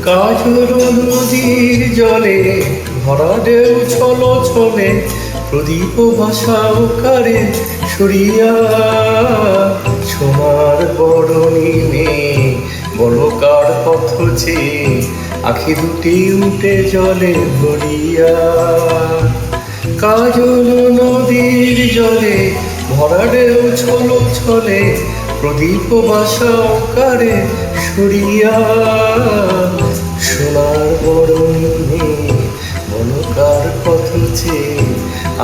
কাজল নদীর জলে ভরা ঢেউ ছলো ছলে প্রদীপ ভাসাও কারে সরিয়া সোনার বরণী মেয়ে বলো কার পথ চেয়ে আখি দুটি উঠে জলে ভরিয়া কাজল নদীর জলে ভরা ঢেউ ছলো ছলে প্রদীপ ভাসাও কারে সরিয়া সোনার বরণী মেয়ে বলো কার পথ চেয়ে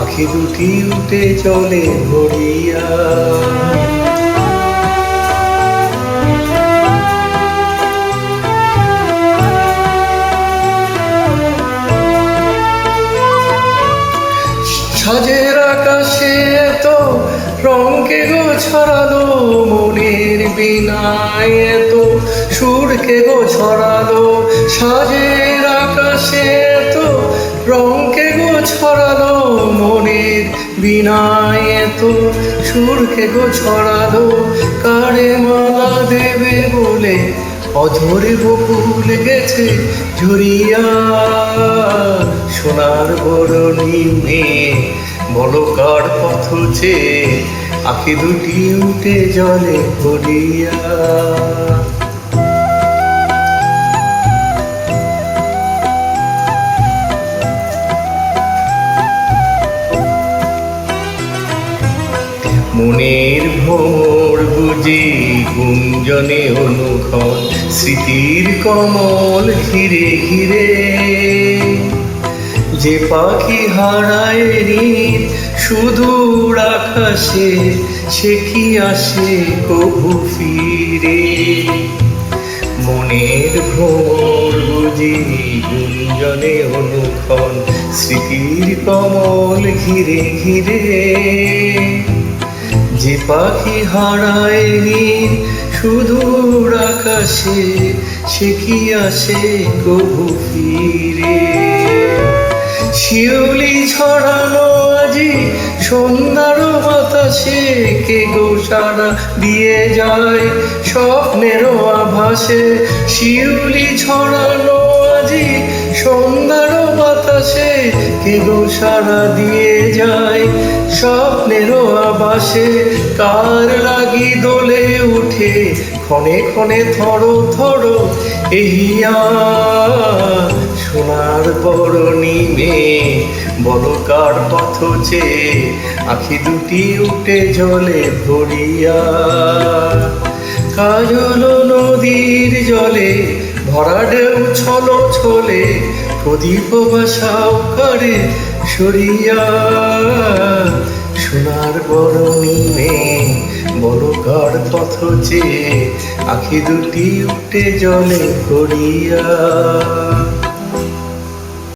আখি দুটি উঠে জলে ভরিয়া সাজের আকাশে এত রঙকে গো ছড়ালো মনের বিনায় এত সুরকে গো ছড়ালো সাজের আকাশে এত রঙকে গো ছড়ালো মনের বিনায় এত সুরকে গো ছড়ালো কারে মালা দেবে বলে অধরে বকুল গেছে ঝরিয়া সোনার বরণী মেয়ে বলো কার পথ চেয়ে আখি দুটি উঠে জলে ভরিয়া মনের ভোর বুঝি গুঞ্জনে অনুক্ষণ স্মৃতির কমল ঘিরে ঘিরে যে পাখি হারায় নীল সুদূর আকাশে সে কি আসে কবু ফিরে মনের ভোর বুঝি গুঞ্জনে অনুক্ষণ স্মৃতির কমল ঘিরে ঘিরে যে পাখি হারায় নীল সুদূর আকাশে সে কি আসে কবু ফিরে শিউলি ছড়ানো আজি সন্ধ্যার বাতাসে কে গো সারা দিয়ে যায় স্বপ্নেরও আভাসে শিউলি ছড়ানো আজি সন্ধ্যার বাতাসে কে গো সারা দিয়ে যায় স্বপ্নেরও আভাসে কার লাগি দোলে উঠে ক্ষণে ক্ষণে থরো থরো এহিয়া সোনার বরণী মেয়ে বলো কার পথ চেয়ে আখি দুটি উঠে জলে ভরিয়া কাজল নদীর জলে ভরা ঢেউ ছলো ছলে প্রদীপ ভাসাও কারে সরিয়া সোনার বরণী মেয়ে বলো কার পথ চেয়ে আখি দুটি উঠে জলে ভরিয়া